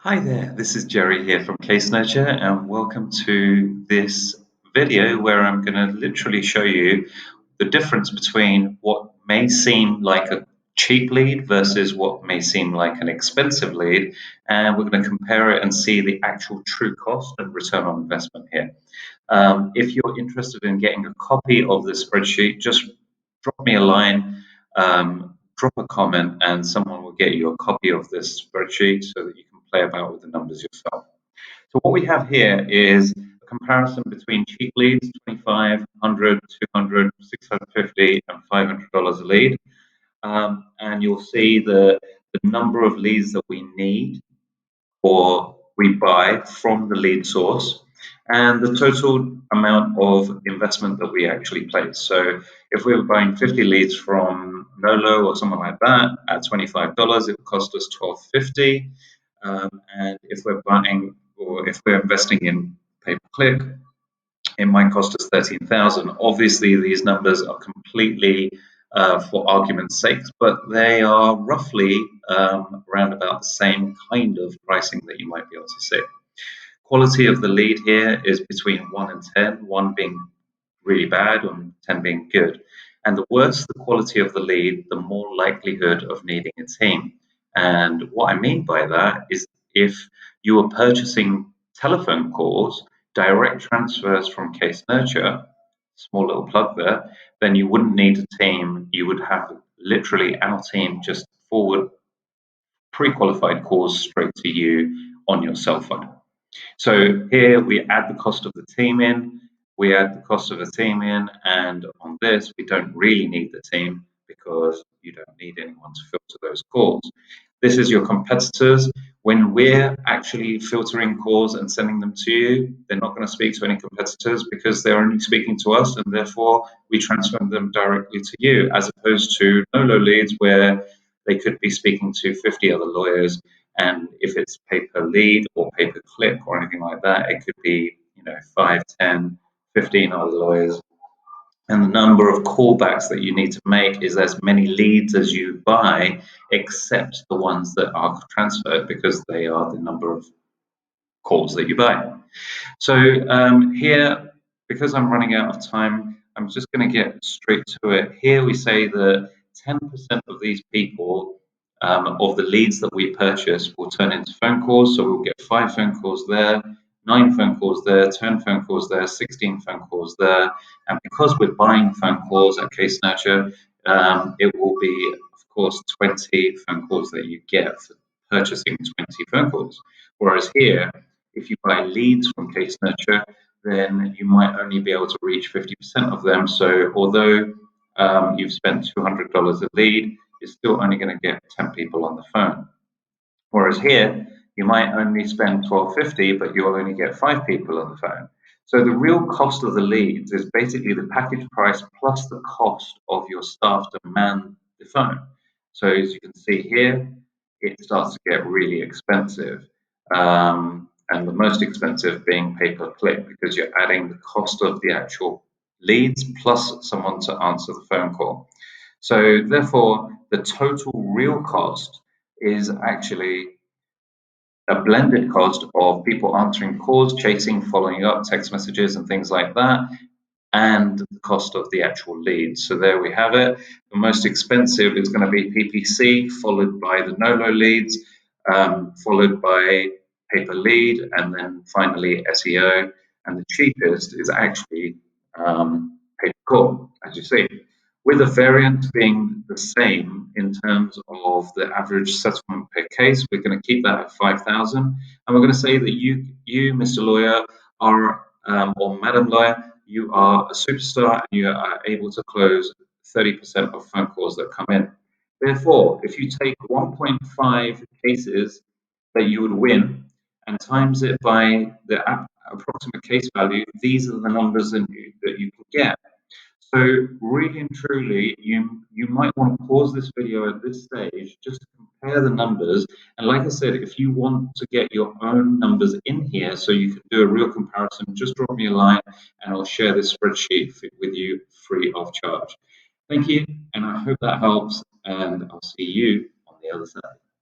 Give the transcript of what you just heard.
Hi there, this is Jerry here from Case Nurture, and welcome to this video where I'm going to literally show you the difference between what may seem like a cheap lead versus what may seem like an expensive lead, and we're going to compare it and see the actual true cost and return on investment here. If you're interested in getting a copy of this spreadsheet, just drop me a line, drop a comment, and someone will get you a copy of this spreadsheet so that you can play about with the numbers yourself. So what we have here is a comparison between cheap leads, $25, $100, $200, $650, and $500 a lead. And you'll see the number of leads that we need or we buy from the lead source and the total amount of investment that we actually place. So if we were buying 50 leads from Nolo or someone like that at $25, it would cost us $12.50. And if we're buying or if we're investing in pay-per-click, it might cost us 13,000. Obviously, these numbers are completely for argument's sake, but they are roughly around about the same kind of pricing that you might be able to see. Quality of the lead here is between 1 and 10, 1 being really bad and 10 being good. And the worse the quality of the lead, the more likelihood of needing a team. And what I mean by that is if you are purchasing telephone calls, direct transfers from Case Nurture, small little plug there, then you wouldn't need a team. You would have literally our team just forward pre-qualified calls straight to you on your cell phone. So here we add the cost of the team in, and on this we don't really need the team because you don't need anyone to filter those calls. This is your competitors. When we're actually filtering calls and sending them to you, they're not going to speak to any competitors because they're only speaking to us, and therefore we transfer them directly to you, as opposed to Nolo leads where they could be speaking to 50 other lawyers. And if it's pay-per-lead or pay-per-click or anything like that, it could be 5, 10, 15 other lawyers. And the number of callbacks that you need to make is as many leads as you buy, except the ones that are transferred because they are the number of calls that you buy. So here, because I'm running out of time, I'm just going to get straight to it. Here we say that 10% of these people, of the leads that we purchase, will turn into phone calls. So we'll get 5 phone calls there, 9 phone calls there, 10 phone calls there, 16 phone calls there. And because we're buying phone calls at Case Nurture, it will be, of course, 20 phone calls that you get for purchasing 20 phone calls. Whereas here, if you buy leads from Case Nurture, then you might only be able to reach 50% of them. So although you've spent $200 a lead, you're still only going to get 10 people on the phone. Whereas here, you might only spend $12.50, but you'll only get 5 people on the phone. So the real cost of the leads is basically the package price plus the cost of your staff to man the phone. So as you can see here, it starts to get really expensive. And the most expensive being pay-per-click because you're adding the cost of the actual leads plus someone to answer the phone call. So therefore, the total real cost is actually a blended cost of people answering calls, chasing, following up, text messages, and things like that, and the cost of the actual leads. So there we have it. The most expensive is going to be PPC, followed by the Nolo leads, followed by pay-per-lead, and then finally SEO. And the cheapest is actually pay-per-call, as you see, with the variance being the same in terms of the average settlement per case. We're going to keep that at 5,000, and we're going to say that you, Mr. Lawyer, are or Madam Lawyer, you are a superstar and you are able to close 30% of phone calls that come in. Therefore, if you take 1.5 cases that you would win and times it by the approximate case value, these are the numbers that you can get. So really and truly, you might want to pause this video at this stage just to compare the numbers. And like I said, if you want to get your own numbers in here so you can do a real comparison, just drop me a line and I'll share this spreadsheet with you free of charge. Thank you, and I hope that helps, and I'll see you on the other side.